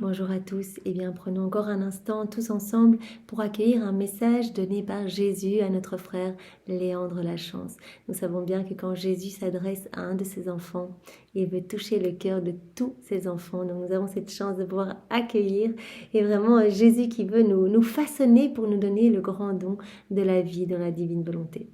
Bonjour à tous, et bien prenons encore un instant tous ensemble pour accueillir un message donné par Jésus à notre frère Léandre Lachance. Nous savons bien que quand Jésus s'adresse à un de ses enfants, il veut toucher le cœur de tous ses enfants. Donc nous avons cette chance de pouvoir accueillir et vraiment Jésus qui veut nous façonner pour nous donner le grand don de la vie dans la divine volonté.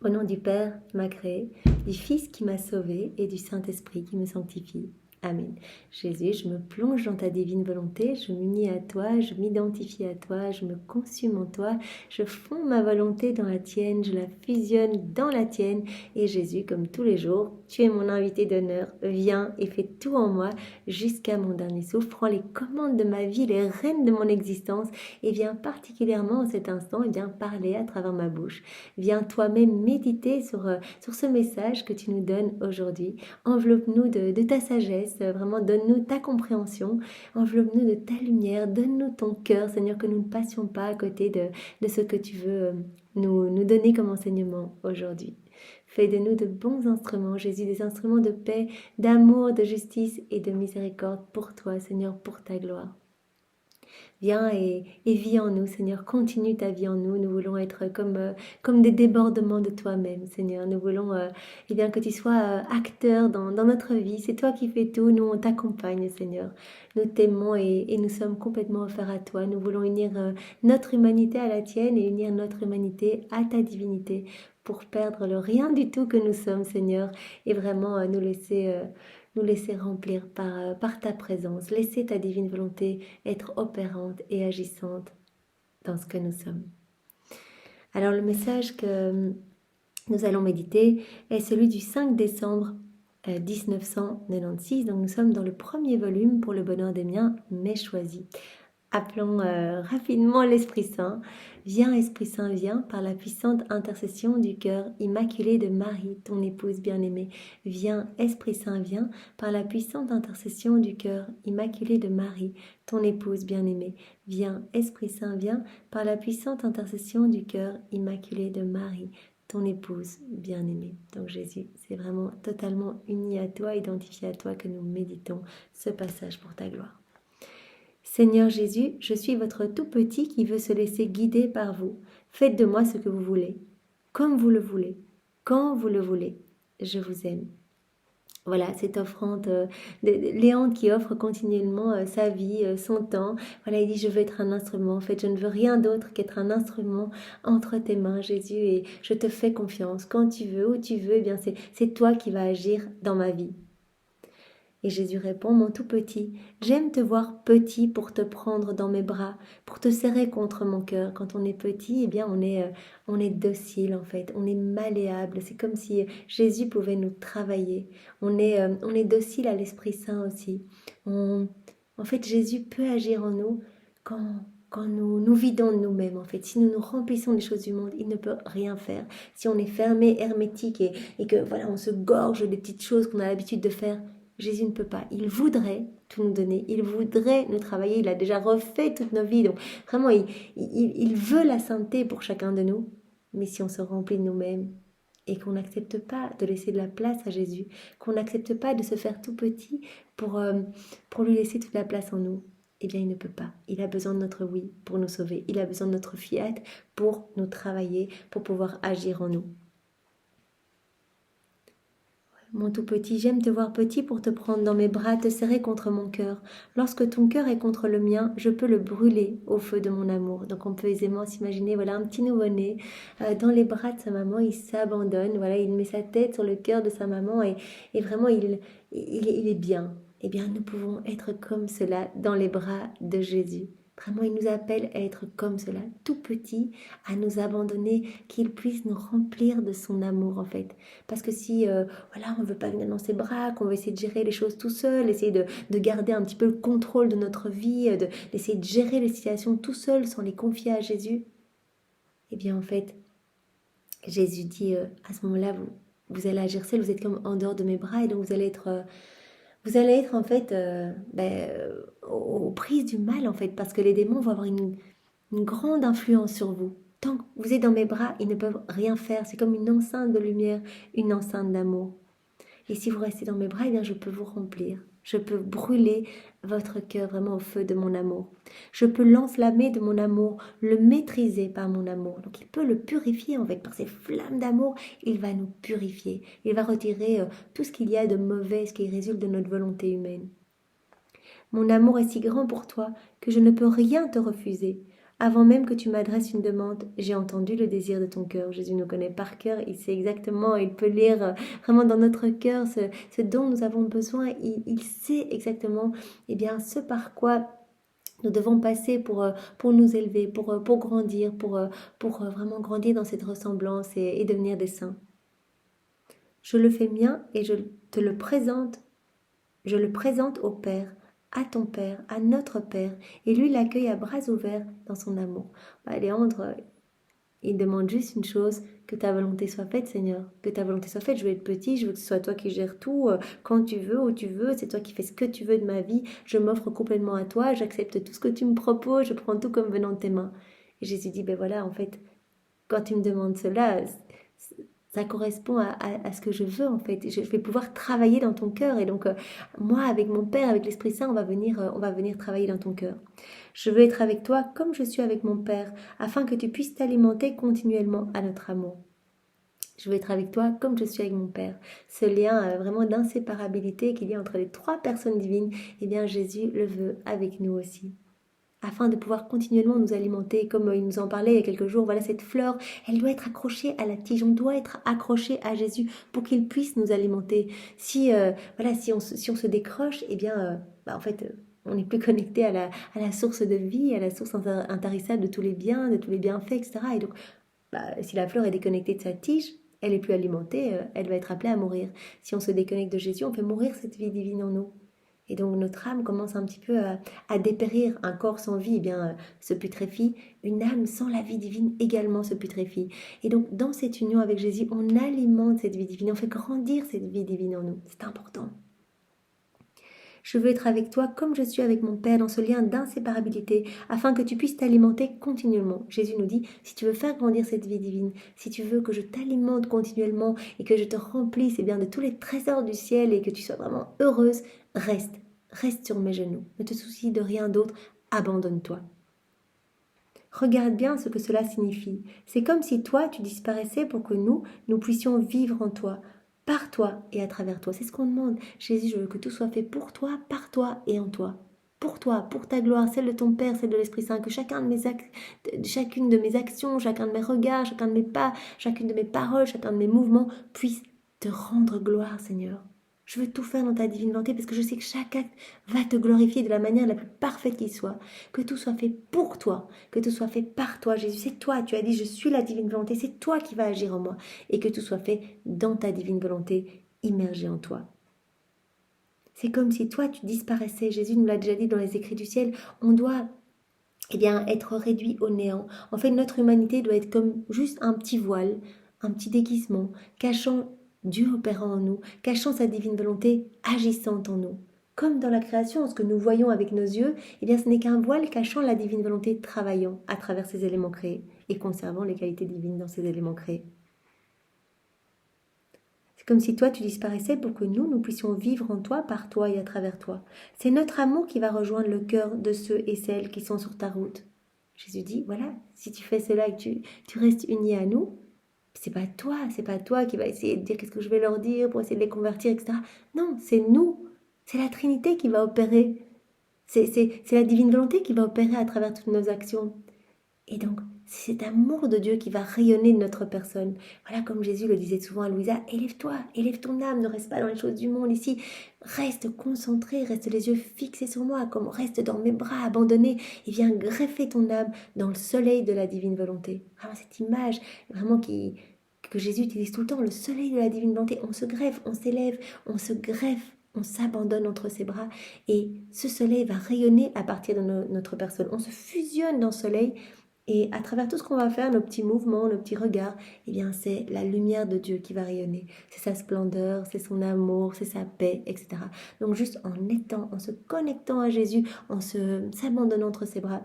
Au nom du Père qui m'a créé, du Fils qui m'a sauvé et du Saint-Esprit qui me sanctifie. Amen. Jésus, je me plonge dans ta divine volonté, je m'unis à toi, je m'identifie à toi, je me consume en toi, je fonds ma volonté dans la tienne, je la fusionne dans la tienne. Et Jésus, comme tous les jours, tu es mon invité d'honneur, viens et fais tout en moi jusqu'à mon dernier souffle. Prends les commandes de ma vie, les rênes de mon existence et viens particulièrement en cet instant et viens parler à travers ma bouche. Viens toi-même méditer sur ce message que tu nous donnes aujourd'hui. Enveloppe-nous de ta sagesse, vraiment donne-nous ta compréhension, enveloppe-nous de ta lumière, donne-nous ton cœur, Seigneur, que nous ne passions pas à côté de ce que tu veux nous donner comme enseignement aujourd'hui. Fais de nous de bons instruments, Jésus, des instruments de paix, d'amour, de justice et de miséricorde pour toi, Seigneur, pour ta gloire. Viens et vis en nous, Seigneur. Continue ta vie en nous. Nous voulons être comme des débordements de toi-même, Seigneur. Nous voulons bien que tu sois acteur dans notre vie. C'est toi qui fais tout. Nous, on t'accompagne, Seigneur. Nous t'aimons et nous sommes complètement offerts à toi. Nous voulons unir notre humanité à la tienne et unir notre humanité à ta divinité pour perdre le rien du tout que nous sommes, Seigneur, et vraiment nous laisser remplir par ta présence. Laisser ta divine volonté être opérante et agissante dans ce que nous sommes. Alors le message que nous allons méditer est celui du 5 décembre 1996. Donc nous sommes dans le premier volume pour le bonheur des miens, mais choisi. Appelons rapidement l'Esprit Saint. Viens Esprit Saint, viens par la puissante intercession du cœur immaculé de Marie, ton épouse bien-aimée. Viens Esprit Saint, viens par la puissante intercession du cœur immaculé de Marie, ton épouse bien-aimée. Viens Esprit Saint, viens par la puissante intercession du cœur immaculé de Marie, ton épouse bien-aimée. Donc Jésus, c'est vraiment totalement uni à toi, identifié à toi que nous méditons ce passage pour ta gloire. Seigneur Jésus, je suis votre tout petit qui veut se laisser guider par vous. Faites de moi ce que vous voulez, comme vous le voulez, quand vous le voulez. Je vous aime. Voilà, cette offrande de Léandre qui offre continuellement sa vie, son temps. Voilà, il dit, je veux être un instrument. En fait, je ne veux rien d'autre qu'être un instrument entre tes mains, Jésus, et je te fais confiance. Quand tu veux, où tu veux, eh bien c'est toi qui vas agir dans ma vie. Et Jésus répond, mon tout petit, j'aime te voir petit pour te prendre dans mes bras, pour te serrer contre mon cœur. Quand on est petit, eh bien on est docile en fait, on est malléable. C'est comme si Jésus pouvait nous travailler. On est docile à l'Esprit Saint aussi. En fait, Jésus peut agir en nous quand nous vidons de nous-mêmes, en fait. Si nous nous remplissons des choses du monde, il ne peut rien faire. Si on est fermé, hermétique et que voilà, on se gorge des petites choses qu'on a l'habitude de faire, Jésus ne peut pas. Il voudrait tout nous donner. Il voudrait nous travailler. Il a déjà refait toutes nos vies. Donc vraiment, il veut la sainteté pour chacun de nous. Mais si on se remplit de nous-mêmes et qu'on n'accepte pas de laisser de la place à Jésus, qu'on n'accepte pas de se faire tout petit pour lui laisser toute la place en nous, eh bien il ne peut pas. Il a besoin de notre oui pour nous sauver. Il a besoin de notre fiat pour nous travailler, pour pouvoir agir en nous. Mon tout petit, j'aime te voir petit pour te prendre dans mes bras, te serrer contre mon cœur. Lorsque ton cœur est contre le mien, je peux le brûler au feu de mon amour. Donc on peut aisément s'imaginer, voilà, un petit nouveau-né dans les bras de sa maman, il s'abandonne, voilà, il met sa tête sur le cœur de sa maman et vraiment il est bien. Eh bien, nous pouvons être comme cela dans les bras de Jésus. Vraiment, il nous appelle à être comme cela, tout petit, à nous abandonner, qu'il puisse nous remplir de son amour en fait. Parce que si voilà, on ne veut pas venir dans ses bras, qu'on veut essayer de gérer les choses tout seul, essayer de garder un petit peu le contrôle de notre vie, d'essayer de gérer les situations tout seul sans les confier à Jésus, eh bien en fait, Jésus dit à ce moment-là, vous allez agir seul, vous êtes comme en dehors de mes bras et donc vous allez être en fait aux prises du mal en fait, parce que les démons vont avoir une grande influence sur vous. Tant que vous êtes dans mes bras, ils ne peuvent rien faire. C'est comme une enceinte de lumière, une enceinte d'amour. Et si vous restez dans mes bras, eh bien je peux vous remplir. Je peux brûler votre cœur vraiment au feu de mon amour. Je peux l'enflammer de mon amour, le maîtriser par mon amour. Donc il peut le purifier en fait, par ses flammes d'amour, il va nous purifier. Il va retirer tout ce qu'il y a de mauvais, ce qui résulte de notre volonté humaine. Mon amour est si grand pour toi que je ne peux rien te refuser. Avant même que tu m'adresses une demande, j'ai entendu le désir de ton cœur. Jésus nous connaît par cœur, il sait exactement, il peut lire vraiment dans notre cœur ce dont nous avons besoin. Il sait exactement ce par quoi nous devons passer pour nous élever, pour grandir, pour vraiment grandir dans cette ressemblance et devenir des saints. Je le fais mien et je te le présente. Je le présente au Père, à ton Père, à notre Père, et lui l'accueille à bras ouverts dans son amour. Léandre, il demande juste une chose, que ta volonté soit faite, Seigneur, que ta volonté soit faite. Je veux être petit, je veux que ce soit toi qui gères tout, quand tu veux, où tu veux, c'est toi qui fais ce que tu veux de ma vie, je m'offre complètement à toi, j'accepte tout ce que tu me proposes, je prends tout comme venant de tes mains. Et Jésus dit, en fait, quand tu me demandes cela, ça correspond à ce que je veux en fait. Je vais pouvoir travailler dans ton cœur et donc moi avec mon Père, avec l'Esprit Saint, on va venir travailler dans ton cœur. Je veux être avec toi comme je suis avec mon Père, afin que tu puisses t'alimenter continuellement à notre amour. Je veux être avec toi comme je suis avec mon Père. Ce lien vraiment d'inséparabilité qu'il y a entre les trois personnes divines, Jésus le veut avec nous aussi, afin de pouvoir continuellement nous alimenter, comme il nous en parlait il y a quelques jours. Voilà, cette fleur, elle doit être accrochée à la tige, on doit être accroché à Jésus pour qu'il puisse nous alimenter. Si on se décroche, en fait, on n'est plus connecté à la source de vie, à la source intarissable de tous les biens, de tous les bienfaits, etc. Et donc, si la fleur est déconnectée de sa tige, elle est plus alimentée, elle va être appelée à mourir. Si on se déconnecte de Jésus, on fait mourir cette vie divine en nous. Et donc notre âme commence un petit peu à dépérir. Un corps sans vie, se putréfie. Une âme sans la vie divine également se putréfie. Et donc dans cette union avec Jésus, on alimente cette vie divine, on fait grandir cette vie divine en nous. C'est important. Je veux être avec toi comme je suis avec mon Père dans ce lien d'inséparabilité, afin que tu puisses t'alimenter continuellement. Jésus nous dit, si tu veux faire grandir cette vie divine, si tu veux que je t'alimente continuellement et que je te remplisse de tous les trésors du ciel et que tu sois vraiment heureuse, reste sur mes genoux. Ne te soucie de rien d'autre, abandonne-toi. Regarde bien ce que cela signifie. C'est comme si toi, tu disparaissais pour que nous puissions vivre en toi, par toi et à travers toi. C'est ce qu'on demande. Jésus, je veux que tout soit fait pour toi, par toi et en toi. Pour toi, pour ta gloire, celle de ton Père, celle de l'Esprit Saint, que chacune de mes actions, chacun de mes regards, chacun de mes pas, chacune de mes paroles, chacun de mes mouvements puisse te rendre gloire, Seigneur. Je veux tout faire dans ta divine volonté parce que je sais que chaque acte va te glorifier de la manière la plus parfaite qui soit. Que tout soit fait pour toi, que tout soit fait par toi, Jésus. C'est toi, tu as dit, je suis la divine volonté, c'est toi qui vas agir en moi. Et que tout soit fait dans ta divine volonté, immergée en toi. C'est comme si toi, tu disparaissais. Jésus nous l'a déjà dit dans les écrits du ciel. On doit être réduit au néant. En fait, notre humanité doit être comme juste un petit voile, un petit déguisement, cachant Dieu opérant en nous, cachant sa divine volonté agissante en nous. Comme dans la création, ce que nous voyons avec nos yeux, ce n'est qu'un voile cachant la divine volonté travaillant à travers ces éléments créés et conservant les qualités divines dans ces éléments créés. C'est comme si toi tu disparaissais pour que nous puissions vivre en toi, par toi et à travers toi. C'est notre amour qui va rejoindre le cœur de ceux et celles qui sont sur ta route. Jésus dit, voilà, si tu fais cela et que tu restes uni à nous, c'est pas toi qui va essayer de dire qu'est-ce que je vais leur dire pour essayer de les convertir, etc. Non, c'est nous, c'est la Trinité qui va opérer. C'est la divine volonté qui va opérer à travers toutes nos actions. Et donc, c'est cet amour de Dieu qui va rayonner de notre personne. Voilà, comme Jésus le disait souvent à Louisa, élève-toi, élève ton âme, ne reste pas dans les choses du monde ici. Reste concentré, reste les yeux fixés sur moi, comme reste dans mes bras, abandonné, et viens greffer ton âme dans le soleil de la divine volonté. Vraiment, cette image, vraiment que Jésus utilise tout le temps, le soleil de la divine volonté. On se greffe, on s'élève, on se greffe, on s'abandonne entre ses bras, et ce soleil va rayonner à partir de notre personne. On se fusionne dans ce soleil. Et à travers tout ce qu'on va faire, nos petits mouvements, nos petits regards, c'est la lumière de Dieu qui va rayonner. C'est sa splendeur, c'est son amour, c'est sa paix, etc. Donc juste en se connectant à Jésus, s'abandonnant entre ses bras,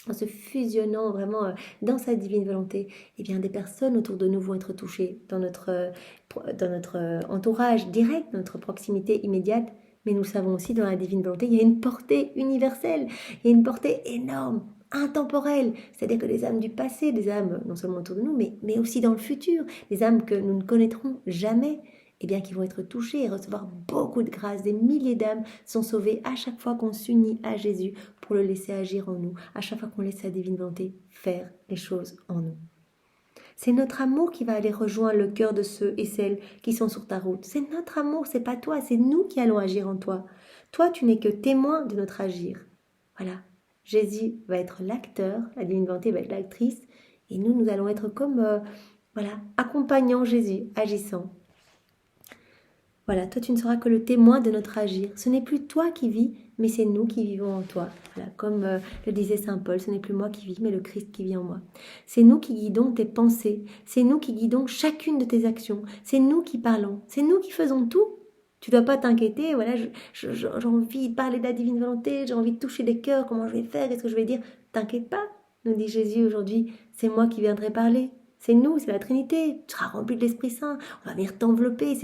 en se fusionnant vraiment dans sa divine volonté, des personnes autour de nous vont être touchées dans notre entourage direct, notre proximité immédiate. Mais nous savons aussi dans la divine volonté, il y a une portée universelle, il y a une portée énorme, intemporelle. C'est-à-dire que les âmes du passé, des âmes non seulement autour de nous, mais aussi dans le futur, des âmes que nous ne connaîtrons jamais, eh bien, qui vont être touchées et recevoir beaucoup de grâce. Des milliers d'âmes sont sauvées à chaque fois qu'on s'unit à Jésus pour le laisser agir en nous, à chaque fois qu'on laisse sa divine volonté faire les choses en nous. C'est notre amour qui va aller rejoindre le cœur de ceux et celles qui sont sur ta route. C'est notre amour, c'est pas toi, c'est nous qui allons agir en toi. Toi, tu n'es que témoin de notre agir. Voilà. Jésus va être l'acteur, la divine volonté va être l'actrice, et nous allons être comme, accompagnant Jésus, agissant. Voilà, toi tu ne seras que le témoin de notre agir. Ce n'est plus toi qui vis, mais c'est nous qui vivons en toi. Voilà, comme le disait saint Paul, ce n'est plus moi qui vis, mais le Christ qui vit en moi. C'est nous qui guidons tes pensées, c'est nous qui guidons chacune de tes actions, c'est nous qui parlons, c'est nous qui faisons tout. Tu ne dois pas t'inquiéter, voilà, j'ai envie de parler de la divine volonté, j'ai envie de toucher les cœurs, comment je vais faire, qu'est-ce que je vais dire. T'inquiète pas, nous dit Jésus aujourd'hui, c'est moi qui viendrai parler. C'est nous, c'est la Trinité. Tu seras rempli de l'Esprit Saint. On va venir t'envelopper.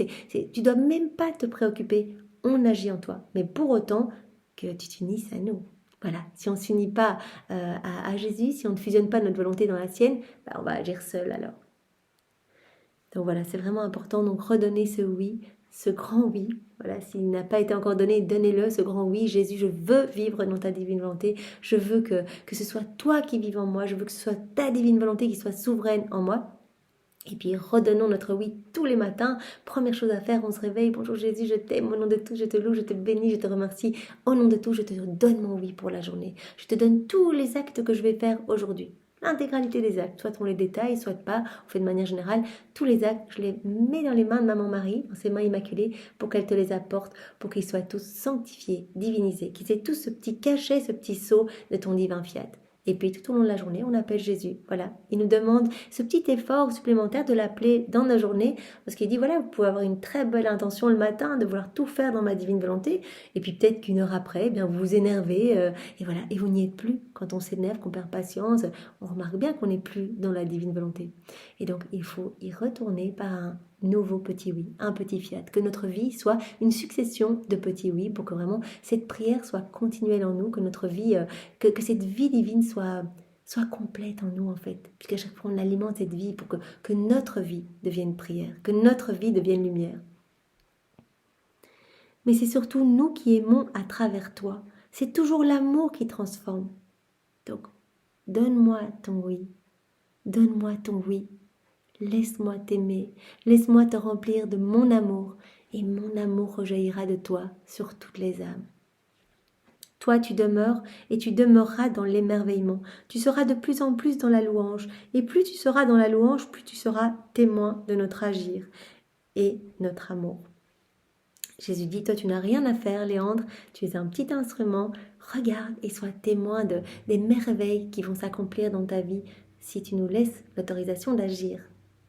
Tu dois même pas te préoccuper. On agit en toi. Mais pour autant que tu t'unisses à nous. Voilà. Si on ne s'unit pas à Jésus, si on ne fusionne pas notre volonté dans la sienne, on va agir seul alors. Donc voilà, c'est vraiment important. Donc redonner ce oui, ce grand oui. Voilà, s'il n'a pas été encore donné, donnez-le, ce grand oui. Jésus, je veux vivre dans ta divine volonté. Je veux que ce soit toi qui vives en moi. Je veux que ce soit ta divine volonté qui soit souveraine en moi. Et puis redonnons notre oui tous les matins. Première chose à faire, on se réveille. Bonjour Jésus, je t'aime. Au nom de tout, je te loue, je te bénis, je te remercie. Au nom de tout, je te donne mon oui pour la journée. Je te donne tous les actes que je vais faire aujourd'hui. L'intégralité des actes, soit on les détaille, soit pas, on fait de manière générale, tous les actes, je les mets dans les mains de Maman Marie, dans ses mains immaculées, pour qu'elle te les apporte, pour qu'ils soient tous sanctifiés, divinisés, qu'ils aient tous ce petit cachet, ce petit sceau de ton divin fiat. Et puis tout au long de la journée, on appelle Jésus. Voilà, il nous demande ce petit effort supplémentaire de l'appeler dans nos journées, parce qu'il dit, voilà, vous pouvez avoir une très belle intention le matin, de vouloir tout faire dans ma divine volonté, et puis peut-être qu'une heure après, eh bien, vous vous énervez, et voilà, et vous n'y êtes plus. Quand on s'énerve, qu'on perd patience, on remarque bien qu'on n'est plus dans la divine volonté. Et donc, il faut y retourner par un nouveau petit oui, un petit fiat, que notre vie soit une succession de petits oui pour que vraiment cette prière soit continuelle en nous, que notre vie, que cette vie divine soit complète en nous en fait, puisqu'à chaque fois on alimente cette vie pour que notre vie devienne prière, que notre vie devienne lumière. Mais c'est surtout nous qui aimons à travers toi, c'est toujours l'amour qui transforme. Donc, donne-moi ton oui, donne-moi ton oui. Laisse-moi t'aimer, laisse-moi te remplir de mon amour, et mon amour rejaillira de toi sur toutes les âmes. Toi, tu demeures et tu demeureras dans l'émerveillement. Tu seras de plus en plus dans la louange, et plus tu seras dans la louange, plus tu seras témoin de notre agir et notre amour. Jésus dit, toi tu n'as rien à faire, Léandre, tu es un petit instrument, regarde et sois témoin des merveilles qui vont s'accomplir dans ta vie si tu nous laisses l'autorisation d'agir.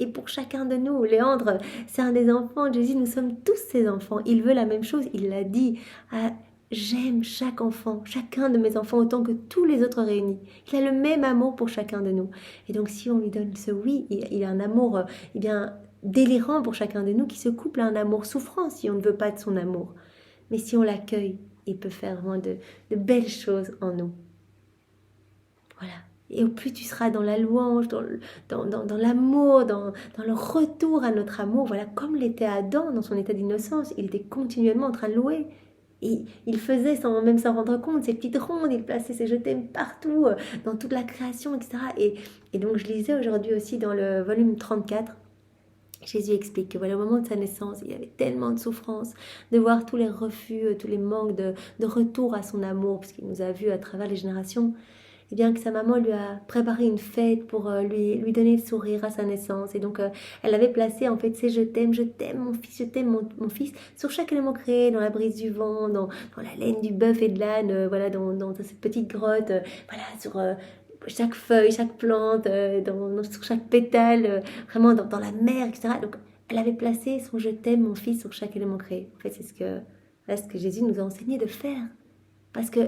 Et pour chacun de nous, Léandre, c'est un des enfants de Jésus, nous sommes tous ses enfants, il veut la même chose, il l'a dit, j'aime chaque enfant, chacun de mes enfants autant que tous les autres réunis. Il a le même amour pour chacun de nous. Et donc si on lui donne ce oui, il a un amour, délirant pour chacun de nous qui se couple à un amour souffrant si on ne veut pas de son amour. Mais si on l'accueille, il peut faire vraiment de belles choses en nous. Voilà. Et au plus tu seras dans la louange, dans l'amour, dans le retour à notre amour, voilà, comme l'était Adam dans son état d'innocence, il était continuellement en train de louer. Et il faisait sans même s'en rendre compte ces petites rondes, il plaçait ses je t'aime partout, dans toute la création, etc. Et donc je lisais aujourd'hui aussi dans le volume 34, Jésus explique que voilà, au moment de sa naissance, il y avait tellement de souffrance, de voir tous les refus, tous les manques de retour à son amour, puisqu'il nous a vus à travers les générations, et bien que sa maman lui a préparé une fête pour lui donner le sourire à sa naissance. Et donc, elle avait placé en fait ces je t'aime, mon fils, je t'aime mon fils, sur chaque élément créé, dans la brise du vent, dans la laine du bœuf et de l'âne, voilà, dans cette petite grotte, voilà, sur chaque feuille, chaque plante, sur chaque pétale, vraiment dans la mer, etc. Donc, elle avait placé son je t'aime, mon fils, sur chaque élément créé. En fait, c'est ce que Jésus nous a enseigné de faire. Parce que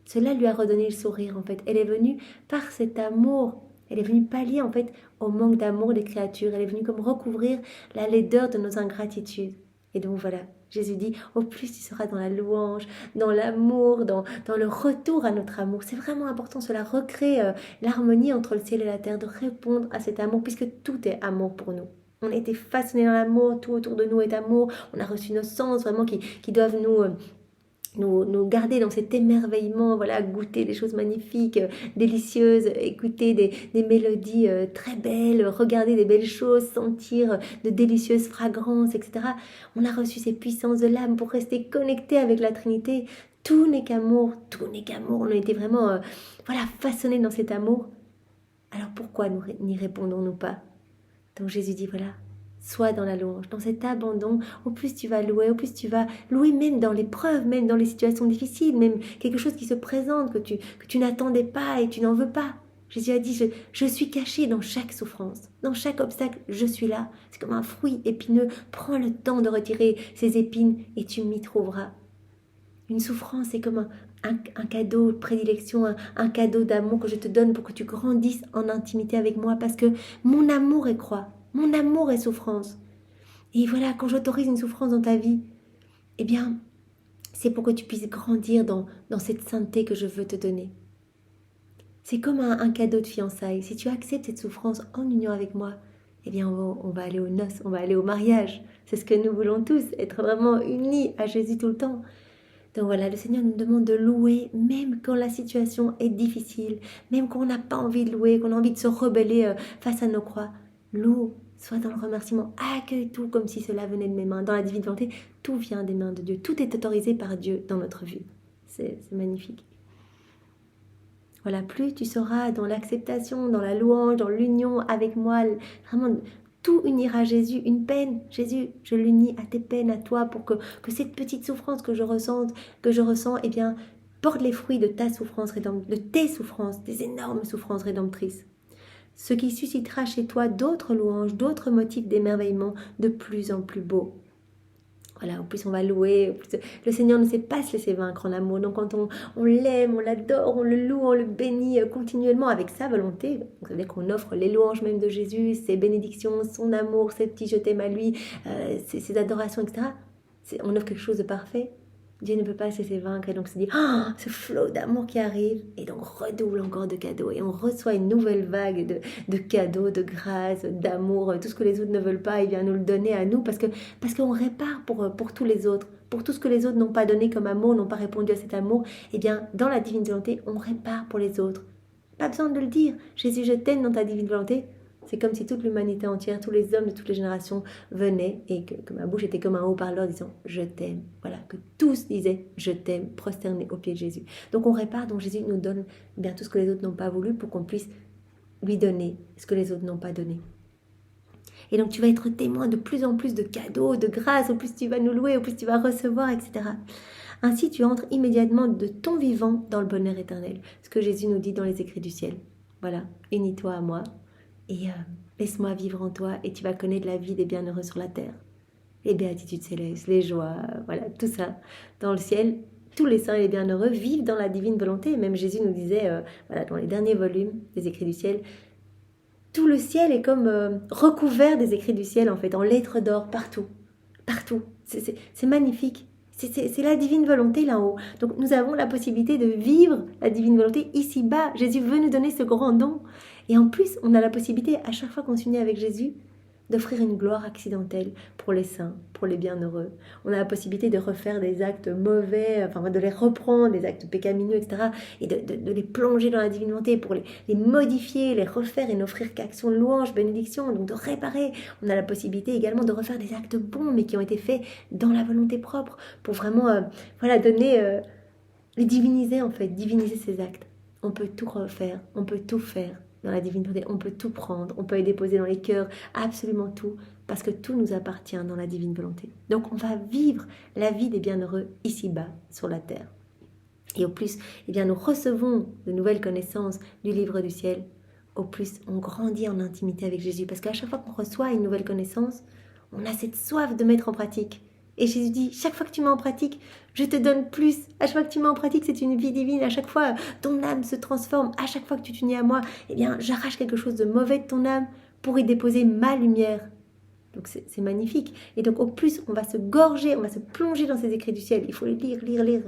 cela lui a redonné le sourire, en fait. Elle est venue par cet amour. Elle est venue pallier, en fait, au manque d'amour des créatures. Elle est venue comme recouvrir la laideur de nos ingratitudes. Et donc voilà, Jésus dit, au plus tu seras dans la louange, dans l'amour, dans le retour à notre amour. C'est vraiment important, cela recrée l'harmonie entre le ciel et la terre, de répondre à cet amour, puisque tout est amour pour nous. On a été façonnés dans l'amour, tout autour de nous est amour, on a reçu nos sens vraiment qui doivent nous garder dans cet émerveillement, voilà, goûter des choses magnifiques, délicieuses, écouter des mélodies très belles, regarder des belles choses, sentir de délicieuses fragrances, etc. On a reçu ces puissances de l'âme pour rester connecté avec la Trinité. Tout n'est qu'amour, tout n'est qu'amour. On a été vraiment voilà, façonnés dans cet amour. Alors pourquoi n'y répondons-nous pas? Donc Jésus dit, voilà, sois dans la louange, dans cet abandon. Au plus tu vas louer, au plus tu vas louer même dans l'épreuve, même dans les situations difficiles, même quelque chose qui se présente, que tu n'attendais pas et tu n'en veux pas. Jésus a dit, je suis caché dans chaque souffrance, dans chaque obstacle, je suis là. C'est comme un fruit épineux, prends le temps de retirer ses épines et tu m'y trouveras. Une souffrance, c'est comme un cadeau de prédilection, un cadeau d'amour que je te donne pour que tu grandisses en intimité avec moi, parce que mon amour est croix, mon amour est souffrance. Et voilà, quand j'autorise une souffrance dans ta vie, eh bien, c'est pour que tu puisses grandir dans cette sainteté que je veux te donner. C'est comme un cadeau de fiançailles. Si tu acceptes cette souffrance en union avec moi, eh bien, on va aller aux noces, on va aller au mariage. C'est ce que nous voulons tous, être vraiment unis à Jésus tout le temps. Donc voilà, le Seigneur nous demande de louer même quand la situation est difficile, même quand on n'a pas envie de louer, qu'on a envie de se rebeller face à nos croix. Loue, sois dans le remerciement, accueille tout comme si cela venait de mes mains. Dans la divine volonté, tout vient des mains de Dieu, tout est autorisé par Dieu dans notre vie. C'est magnifique. Voilà, plus tu seras dans l'acceptation, dans la louange, dans l'union avec moi, vraiment tout unira Jésus, une peine. Jésus, je l'unis à tes peines, à toi, pour que cette petite souffrance que je ressens, eh bien, porte les fruits de ta souffrance, de tes souffrances, des énormes souffrances rédemptrices. Ce qui suscitera chez toi d'autres louanges, d'autres motifs d'émerveillement de plus en plus beaux. Voilà, en plus on va louer, le Seigneur ne sait pas se laisser vaincre en amour, donc quand on l'aime, on l'adore, on le loue, on le bénit continuellement avec sa volonté, vous savez qu'on offre les louanges même de Jésus, ses bénédictions, son amour, ses petits je t'aime à lui, ses adorations, etc. On offre quelque chose de parfait. Dieu ne peut pas se laisser vaincre et donc se dit ce flot d'amour qui arrive et donc redouble encore de cadeaux et on reçoit une nouvelle vague de cadeaux, de grâce, d'amour, tout ce que les autres ne veulent pas, il vient nous le donner à nous parce qu'on répare pour tous les autres, pour tout ce que les autres n'ont pas donné comme amour, n'ont pas répondu à cet amour. Et bien dans la divine volonté on répare pour les autres, pas besoin de le dire, Jésus je t'aime dans ta divine volonté. C'est comme si toute l'humanité entière, tous les hommes de toutes les générations venaient et que ma bouche était comme un haut-parleur disant « Je t'aime ». Voilà, que tous disaient « Je t'aime », prosternés aux pieds de Jésus. Donc on répare, donc Jésus nous donne bien tout ce que les autres n'ont pas voulu pour qu'on puisse lui donner ce que les autres n'ont pas donné. Et donc tu vas être témoin de plus en plus de cadeaux, de grâces, au plus tu vas nous louer, au plus tu vas recevoir, etc. Ainsi tu entres immédiatement de ton vivant dans le bonheur éternel. Ce que Jésus nous dit dans les écrits du ciel. Voilà, unis-toi à moi. Et laisse-moi vivre en toi et tu vas connaître la vie des bienheureux sur la terre. Les béatitudes célestes, les joies, voilà, tout ça. Dans le ciel, tous les saints et les bienheureux vivent dans la divine volonté. Même Jésus nous disait, voilà, dans les derniers volumes des écrits du ciel, tout le ciel est comme recouvert des écrits du ciel, en fait, en lettres d'or, partout. Partout. C'est magnifique. C'est la divine volonté là-haut. Donc nous avons la possibilité de vivre la divine volonté ici-bas. Jésus veut nous donner ce grand don. Et en plus, on a la possibilité, à chaque fois qu'on s'unit avec Jésus, d'offrir une gloire accidentelle pour les saints, pour les bienheureux. On a la possibilité de refaire des actes mauvais, enfin de les reprendre, des actes pécamineux, etc. Et de les plonger dans la divine volonté pour les modifier, les refaire et n'offrir qu'action de louange, bénédiction, donc de réparer. On a la possibilité également de refaire des actes bons, mais qui ont été faits dans la volonté propre, pour vraiment voilà, donner, les diviniser en fait, diviniser ces actes. On peut tout refaire, on peut tout faire. Dans la divine volonté, on peut tout prendre, on peut y déposer dans les cœurs, absolument tout, parce que tout nous appartient dans la divine volonté. Donc on va vivre la vie des bienheureux ici-bas, sur la terre. Et au plus, eh bien, nous recevons de nouvelles connaissances du livre du ciel, au plus on grandit en intimité avec Jésus, parce qu'à chaque fois qu'on reçoit une nouvelle connaissance, on a cette soif de mettre en pratique. Et Jésus dit, chaque fois que tu mets en pratique, je te donne plus. À chaque fois que tu mets en pratique, c'est une vie divine. À chaque fois, ton âme se transforme. À chaque fois que tu t'unis à moi, eh bien, j'arrache quelque chose de mauvais de ton âme pour y déposer ma lumière. Donc c'est magnifique. Et donc au plus on va se gorger, on va se plonger dans ces écrits du ciel, il faut les lire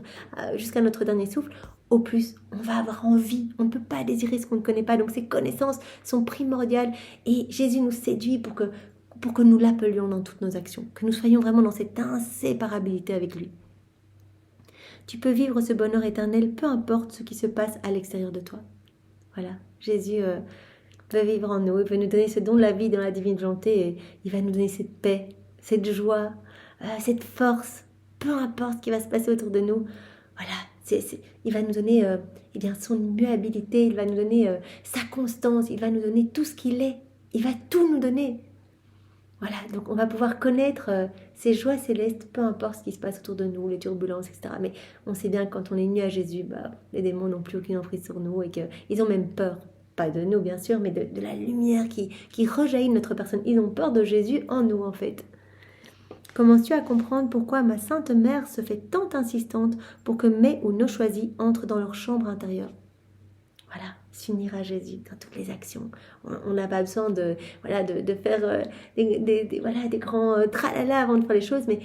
jusqu'à notre dernier souffle, au plus on va avoir envie. On ne peut pas désirer ce qu'on ne connaît pas. Donc ces connaissances sont primordiales et Jésus nous séduit pour que nous l'appelions dans toutes nos actions, que nous soyons vraiment dans cette inséparabilité avec lui. Tu peux vivre ce bonheur éternel, peu importe ce qui se passe à l'extérieur de toi. Voilà, Jésus veut vivre en nous, il veut nous donner ce don de la vie dans la divine volonté, et il va nous donner cette paix, cette joie, cette force, peu importe ce qui va se passer autour de nous. Voilà, il va nous donner son immuabilité, il va nous donner sa constance, il va nous donner tout ce qu'il est, il va tout nous donner. Voilà, donc on va pouvoir connaître ces joies célestes, peu importe ce qui se passe autour de nous, les turbulences, etc. Mais on sait bien que quand on est uni à Jésus, les démons n'ont plus aucune emprise sur nous et qu'ils ont même peur. Pas de nous, bien sûr, mais de la lumière qui rejaillit de notre personne. Ils ont peur de Jésus en nous, en fait. Commences-tu à comprendre pourquoi ma Sainte Mère se fait tant insistante pour que mes ou nos choisis entrent dans leur chambre intérieure? Voilà, s'unir à Jésus dans toutes les actions. On n'a pas besoin de faire des grands tralala avant de faire les choses, mais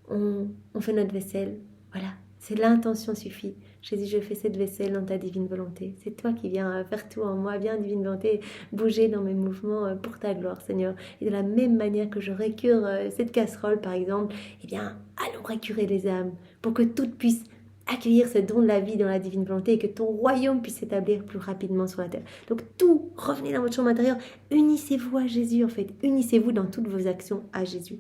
on fait notre vaisselle. Voilà, c'est l'intention suffit. Jésus, je fais cette vaisselle dans ta divine volonté. C'est toi qui viens faire tout en moi. Viens, divine volonté, bouger dans mes mouvements pour ta gloire, Seigneur. Et de la même manière que je récure cette casserole, par exemple, allons récurer les âmes pour que toutes puissent accueillir ce don de la vie dans la divine volonté et que ton royaume puisse s'établir plus rapidement sur la terre. Donc tout, revenez dans votre chambre intérieure, unissez-vous à Jésus en fait, unissez-vous dans toutes vos actions à Jésus.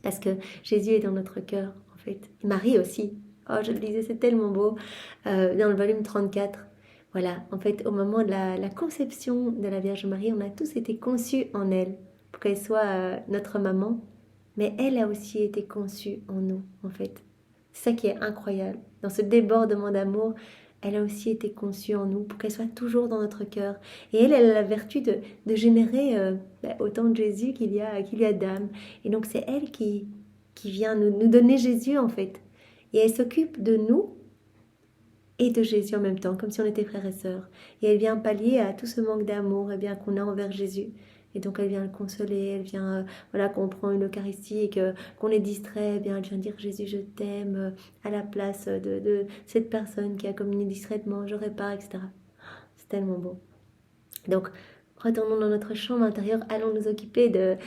Parce que Jésus est dans notre cœur en fait, et Marie aussi. Oh, je le disais, c'est tellement beau, dans le volume 34. Voilà, en fait, au moment de la conception de la Vierge Marie, on a tous été conçus en elle, pour qu'elle soit notre maman, mais elle a aussi été conçue en nous, en fait. C'est ça qui est incroyable. Dans ce débordement d'amour, elle a aussi été conçue en nous pour qu'elle soit toujours dans notre cœur. Et elle a la vertu de générer autant de Jésus qu'il y a d'âmes. Et donc c'est elle qui vient nous donner Jésus en fait. Et elle s'occupe de nous et de Jésus en même temps, comme si on était frères et sœurs. Et elle vient pallier à tout ce manque d'amour qu'on a envers Jésus. Et donc elle vient le consoler, elle vient, qu'on prend une Eucharistie et qu'on est distrait, elle vient dire Jésus je t'aime à la place de cette personne qui a communié distraitement, je répare, etc. C'est tellement beau. Donc retournons dans notre chambre intérieure, allons nous occuper de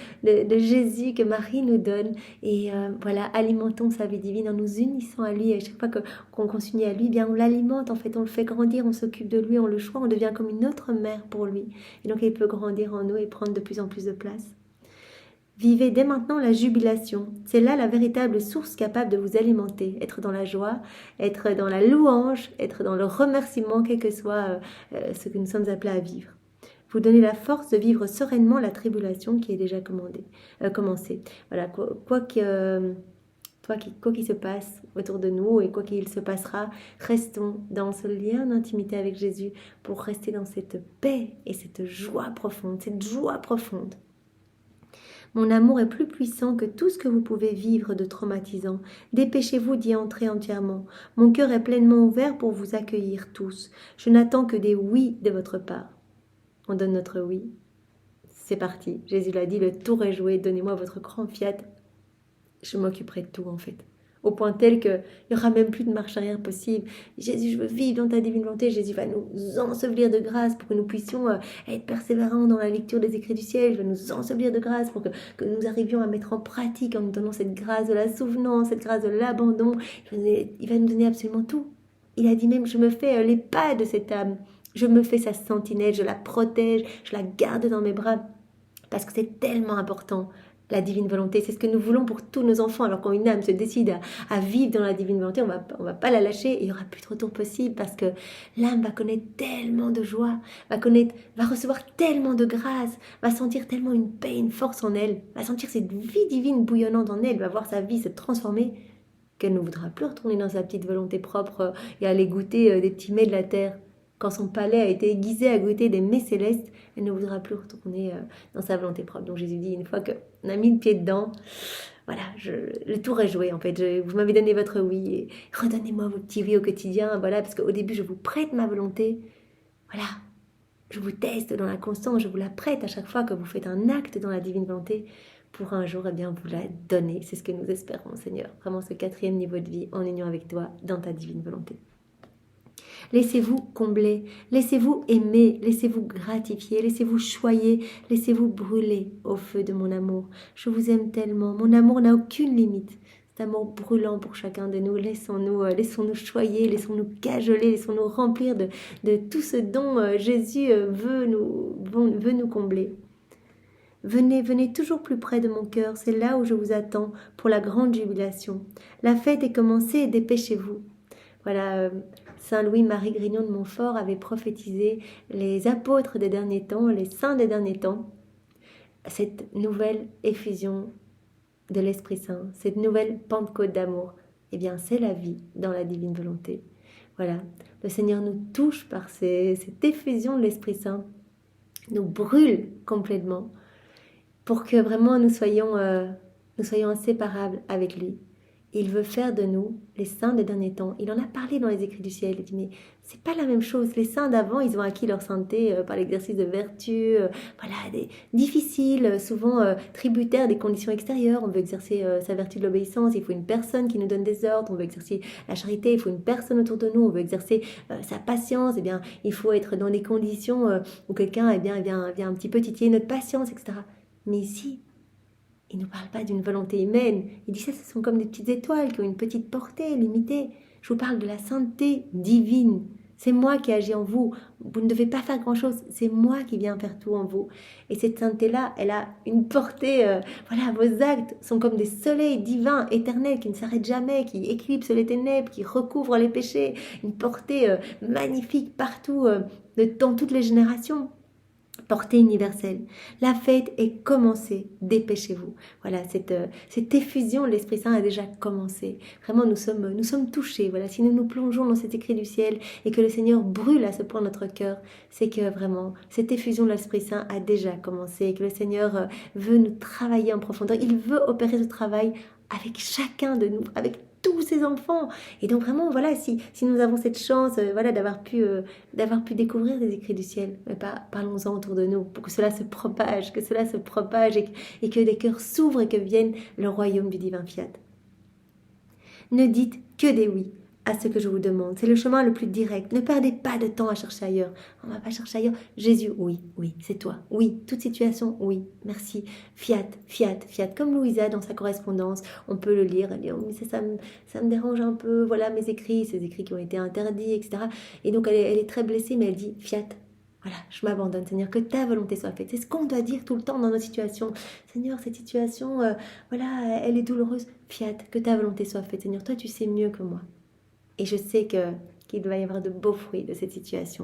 Jésus que Marie nous donne et alimentons sa vie divine en nous unissant à lui. Et chaque fois qu'on s'unit à lui, on l'alimente en fait, on le fait grandir, on s'occupe de lui, on le choisit, on devient comme une autre mère pour lui. Et donc il peut grandir en nous et prendre de plus en plus de place. Vivez dès maintenant la jubilation. C'est là la véritable source capable de vous alimenter. Être dans la joie, être dans la louange, être dans le remerciement, quel que soit ce que nous sommes appelés à vivre. Vous donnez la force de vivre sereinement la tribulation qui est déjà commencée. Voilà, quoi qu'il se passe autour de nous et quoi qu'il se passera, restons dans ce lien d'intimité avec Jésus pour rester dans cette paix et cette joie profonde, Mon amour est plus puissant que tout ce que vous pouvez vivre de traumatisant. Dépêchez-vous d'y entrer entièrement. Mon cœur est pleinement ouvert pour vous accueillir tous. Je n'attends que des oui de votre part. On donne notre oui. C'est parti. Jésus l'a dit, le tour est joué. Donnez-moi votre grand fiat. Je m'occuperai de tout en fait. Au point tel qu'il n'y aura même plus de marche arrière possible. Jésus, je veux vivre dans ta divine volonté. Jésus va nous ensevelir de grâce pour que nous puissions être persévérants dans la lecture des écrits du ciel. Il va nous ensevelir de grâce pour que nous arrivions à mettre en pratique en nous donnant cette grâce de la souvenance, cette grâce de l'abandon. Il va nous donner absolument tout. Il a dit même, je me fais les pas de cette âme. Je me fais sa sentinelle, je la protège, je la garde dans mes bras. Parce que c'est tellement important. La divine volonté, c'est ce que nous voulons pour tous nos enfants. Alors quand une âme se décide à vivre dans la divine volonté, on va pas la lâcher et il n'y aura plus de retour possible parce que l'âme va connaître tellement de joie, va recevoir tellement de grâce, va sentir tellement une paix, une force en elle, va sentir cette vie divine bouillonnante en elle, va voir sa vie se transformer qu'elle ne voudra plus retourner dans sa petite volonté propre et aller goûter des petits mets de la terre. Quand son palais a été aiguisé à goûter des mets célestes, elle ne voudra plus retourner dans sa volonté propre. Donc Jésus dit, une fois qu'on a mis le pied dedans, voilà, le tour est joué en fait. Vous m'avez donné votre oui et redonnez-moi vos petits oui au quotidien. Voilà, parce qu'au début, je vous prête ma volonté. Voilà, je vous teste dans la constance, je vous la prête à chaque fois que vous faites un acte dans la divine volonté pour un jour, eh bien, vous la donner. C'est ce que nous espérons, Seigneur. Vraiment ce 4e niveau de vie en union avec toi, dans ta divine volonté. Laissez-vous combler, laissez-vous aimer, laissez-vous gratifier, laissez-vous choyer, laissez-vous brûler au feu de mon amour. Je vous aime tellement, mon amour n'a aucune limite. Cet amour brûlant pour chacun de nous, laissons-nous choyer, laissons-nous cajoler, laissons-nous remplir de tout ce dont Jésus veut nous combler. Venez, venez toujours plus près de mon cœur, c'est là où je vous attends pour la grande jubilation. La fête est commencée, dépêchez-vous. Voilà, Saint Louis-Marie Grignon de Montfort avait prophétisé les apôtres des derniers temps, les saints des derniers temps, cette nouvelle effusion de l'Esprit Saint, cette nouvelle Pentecôte d'amour. Eh bien, c'est la vie dans la divine volonté. Voilà, le Seigneur nous touche par cette effusion de l'Esprit Saint, nous brûle complètement pour que vraiment nous soyons inséparables avec lui. Il veut faire de nous les saints des derniers temps. Il en a parlé dans les écrits du ciel. Il dit, mais c'est pas la même chose. Les saints d'avant, ils ont acquis leur sainteté par l'exercice de vertus, difficiles, souvent tributaires des conditions extérieures. On veut exercer sa vertu de l'obéissance, il faut une personne qui nous donne des ordres. On veut exercer la charité, il faut une personne autour de nous. On veut exercer sa patience, eh bien, il faut être dans des conditions où quelqu'un vient un petit peu titiller notre patience, etc. Mais ici, il ne nous parle pas d'une volonté humaine. Il dit ça, ce sont comme des petites étoiles qui ont une petite portée limitée. Je vous parle de la sainteté divine. C'est moi qui agis en vous. Vous ne devez pas faire grand-chose. C'est moi qui viens faire tout en vous. Et cette sainteté-là, elle a une portée. Vos actes sont comme des soleils divins, éternels, qui ne s'arrêtent jamais, qui éclipsent les ténèbres, qui recouvrent les péchés. Une portée magnifique partout, dans toutes les générations. Portée universelle. La fête est commencée. Dépêchez-vous. Voilà, cette effusion de l'Esprit Saint a déjà commencé. Vraiment, nous sommes touchés. Voilà, si nous nous plongeons dans cet écrit du ciel et que le Seigneur brûle à ce point notre cœur, c'est que vraiment, cette effusion de l'Esprit Saint a déjà commencé et que le Seigneur veut nous travailler en profondeur. Il veut opérer ce travail avec chacun de nous, avec tous ses enfants. Et donc vraiment, voilà, si nous avons cette chance d'avoir pu découvrir des écrits du ciel, parlons-en autour de nous pour que cela se propage, et que des cœurs s'ouvrent et que vienne le royaume du divin fiat. Ne dites que des oui à ce que je vous demande. C'est le chemin le plus direct. Ne perdez pas de temps à chercher ailleurs. On ne va pas chercher ailleurs. Jésus, oui, c'est toi. Oui, toute situation, oui, merci. Fiat. Comme Louisa dans sa correspondance, on peut le lire. Elle dit, oh, mais ça me dérange un peu. Voilà mes écrits, ces écrits qui ont été interdits, etc. Et donc elle est très blessée, mais elle dit, fiat. Voilà, je m'abandonne, Seigneur, que ta volonté soit faite. C'est ce qu'on doit dire tout le temps dans nos situations. Seigneur, cette situation, elle est douloureuse. Fiat, que ta volonté soit faite. Seigneur, toi, tu sais mieux que moi. Et je sais qu'il doit y avoir de beaux fruits de cette situation.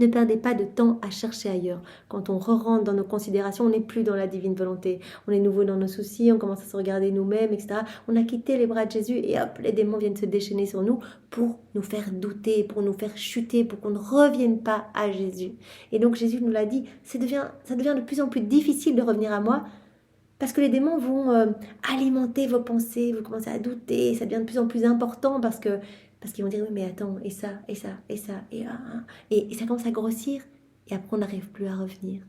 Ne perdez pas de temps à chercher ailleurs. Quand on re-rentre dans nos considérations, on n'est plus dans la divine volonté. On est nouveau dans nos soucis, on commence à se regarder nous-mêmes, etc. On a quitté les bras de Jésus et hop, les démons viennent se déchaîner sur nous pour nous faire douter, pour nous faire chuter, pour qu'on ne revienne pas à Jésus. Et donc Jésus nous l'a dit, ça devient de plus en plus difficile de revenir à moi, parce que les démons vont alimenter vos pensées, vous commencez à douter, ça devient de plus en plus important parce qu'ils vont dire, oui mais attends, et ça, et ça commence à grossir, et après on n'arrive plus à revenir.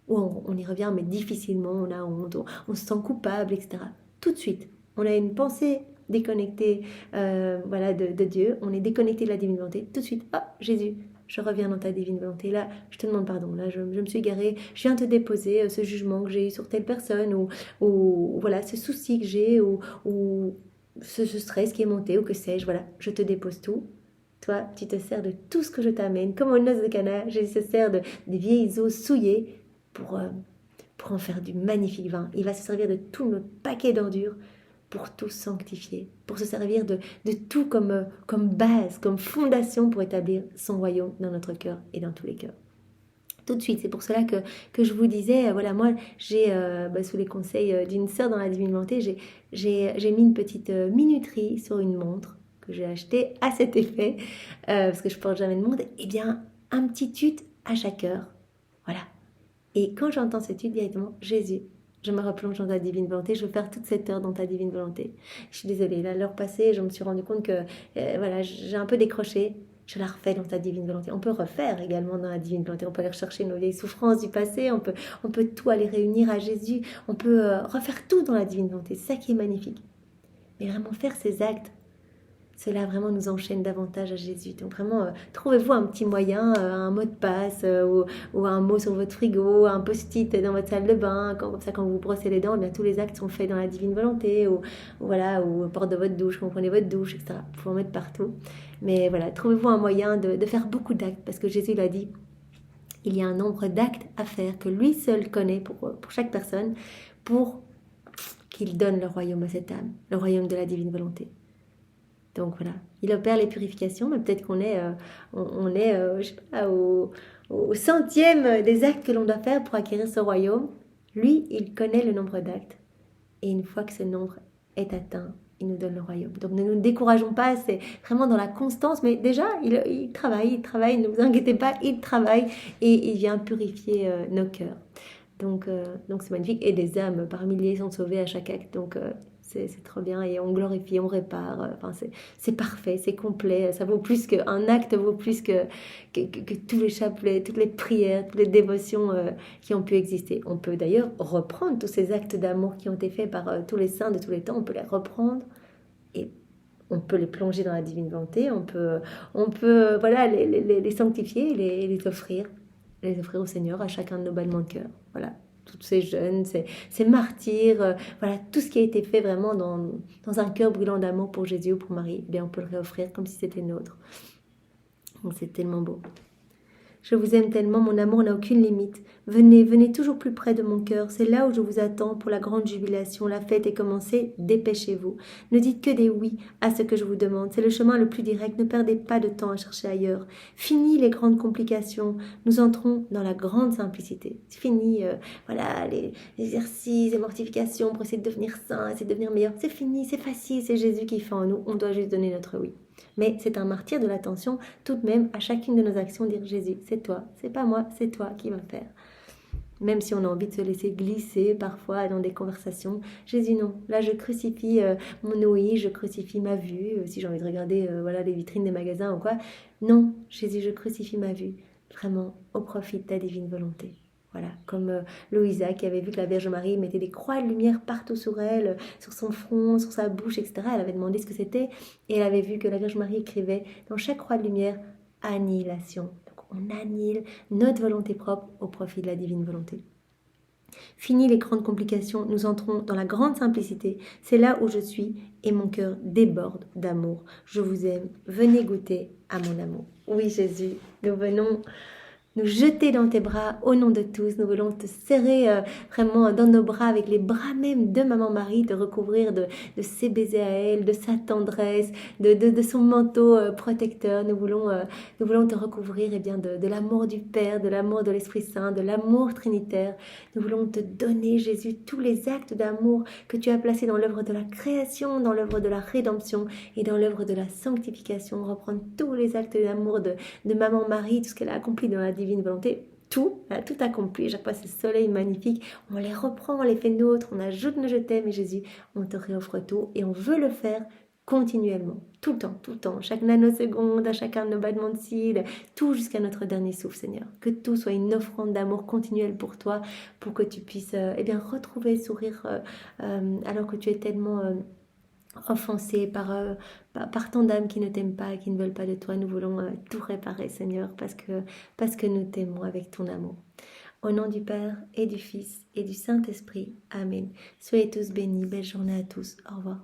Ou on y revient, mais difficilement, on a honte, on se sent coupable, etc. Tout de suite, on a une pensée déconnectée de Dieu, on est déconnecté de la divine volonté, tout de suite, Jésus, je reviens dans ta divine volonté. Là, je te demande pardon. Là, je me suis égarée. Je viens te déposer ce jugement que j'ai eu sur telle personne ou voilà, ce souci que j'ai ou ce stress qui est monté ou que sais-je. Voilà, je te dépose tout. Toi, tu te sers de tout ce que je t'amène. Comme aux noces de Cana, Jésus se sert des vieilles eaux souillées pour en faire du magnifique vin. Il va se servir de tout le paquet d'ordures pour tout sanctifier, pour se servir de tout comme base, comme fondation pour établir son royaume dans notre cœur et dans tous les cœurs. Tout de suite, c'est pour cela que je vous disais, moi j'ai, sous les conseils d'une sœur dans la divine volonté, j'ai mis une petite minuterie sur une montre que j'ai achetée à cet effet, parce que je porte jamais de montre, et bien un petit tut à chaque heure, voilà. Et quand j'entends ce tut directement, Jésus, je me replonge dans ta divine volonté, je veux faire toute cette heure dans ta divine volonté. Je suis désolée, là, l'heure passée, je me suis rendu compte que j'ai un peu décroché. je la refais dans ta divine volonté. On peut refaire également dans la divine volonté, on peut aller rechercher nos vieilles souffrances du passé, on peut tout aller réunir à Jésus, on peut refaire tout dans la divine volonté, c'est ça qui est magnifique. Mais vraiment faire ces actes, cela vraiment nous enchaîne davantage à Jésus. Donc vraiment, trouvez-vous un petit moyen, un mot de passe ou un mot sur votre frigo, un post-it dans votre salle de bain, comme ça quand vous brossez les dents, eh bien, tous les actes sont faits dans la divine volonté, ou voilà, ou aux portes de votre douche, quand vous prenez votre douche, etc. Vous pouvez en mettre partout. Mais voilà, trouvez-vous un moyen de faire beaucoup d'actes, parce que Jésus l'a dit, il y a un nombre d'actes à faire que lui seul connaît pour chaque personne, pour qu'il donne le royaume à cette âme, le royaume de la divine volonté. Donc voilà, il opère les purifications, mais peut-être qu'on est, je sais pas, au centième des actes que l'on doit faire pour acquérir ce royaume. Lui, il connaît le nombre d'actes. Et une fois que ce nombre est atteint, il nous donne le royaume. Donc ne nous décourageons pas, c'est vraiment dans la constance. Mais déjà, il travaille, ne vous inquiétez pas, il travaille et il vient purifier nos cœurs. Donc c'est magnifique. Et des âmes par milliers sont sauvées à chaque acte. Donc c'est trop bien et on glorifie, on répare. Enfin, c'est parfait, c'est complet. Ça vaut plus qu'un acte, vaut plus que tous les chapelets, toutes les prières, toutes les dévotions qui ont pu exister. On peut d'ailleurs reprendre tous ces actes d'amour qui ont été faits par tous les saints de tous les temps. On peut les reprendre et on peut les plonger dans la divine volonté. On peut voilà, les sanctifier et les offrir au Seigneur à chacun de nos battements de cœur. Voilà. Toutes ces jeunes, ces martyrs, voilà, tout ce qui a été fait vraiment dans un cœur brûlant d'amour pour Jésus ou pour Marie, eh bien on peut le réoffrir comme si c'était nôtre. Donc c'est tellement beau. Je vous aime tellement, mon amour n'a aucune limite. Venez, venez toujours plus près de mon cœur. C'est là où je vous attends pour la grande jubilation. La fête est commencée, dépêchez-vous. Ne dites que des oui à ce que je vous demande. C'est le chemin le plus direct. Ne perdez pas de temps à chercher ailleurs. Fini les grandes complications. Nous entrons dans la grande simplicité. Fini, voilà, les exercices, les mortifications pour essayer de devenir saint, essayer de devenir meilleur. C'est fini, c'est facile, c'est Jésus qui fait en nous. On doit juste donner notre oui. Mais c'est un martyr de l'attention, tout de même, à chacune de nos actions, dire Jésus, c'est toi, c'est pas moi, c'est toi qui vas faire. Même si on a envie de se laisser glisser parfois dans des conversations, Jésus non, là je crucifie mon ouïe, je crucifie ma vue, si j'ai envie de regarder voilà, les vitrines des magasins ou quoi. Non, Jésus, je crucifie ma vue, vraiment au profit de ta divine volonté. Voilà, comme Louisa qui avait vu que la Vierge Marie mettait des croix de lumière partout sur elle, sur son front, sur sa bouche, etc. Elle avait demandé ce que c'était et elle avait vu que la Vierge Marie écrivait dans chaque croix de lumière « annihilation ». Donc on annihile notre volonté propre au profit de la divine volonté. Fini les grandes complications, nous entrons dans la grande simplicité. C'est là où je suis et mon cœur déborde d'amour. Je vous aime, venez goûter à mon amour. Oui Jésus, nous venons nous jeter dans tes bras au nom de tous. Nous voulons te serrer vraiment dans nos bras avec les bras même de Maman Marie, te recouvrir de ses baisers à elle, de sa tendresse, de son manteau protecteur. Nous voulons te recouvrir bien, de l'amour du Père, de l'amour de l'Esprit Saint, de l'amour trinitaire. Nous voulons te donner, Jésus, tous les actes d'amour que tu as placés dans l'œuvre de la création, dans l'œuvre de la rédemption et dans l'œuvre de la sanctification. Reprendre tous les actes d'amour de Maman Marie, tout ce qu'elle a accompli dans la divine volonté, tout accompli, chaque fois ce soleil magnifique, on les reprend, on les fait nôtres, on ajoute nos je t'aime et Jésus, on te réoffre tout et on veut le faire continuellement, tout le temps, chaque nanoseconde, à chacun de nos battements de cils, tout jusqu'à notre dernier souffle, Seigneur. Que tout soit une offrande d'amour continuelle pour toi, pour que tu puisses retrouver le sourire alors que tu es tellement offensé par tant d'âmes qui ne t'aiment pas, qui ne veulent pas de toi. Nous voulons tout réparer, Seigneur, parce que nous t'aimons avec ton amour. Au nom du Père et du Fils et du Saint-Esprit. Amen. Soyez tous bénis. Belle journée à tous. Au revoir.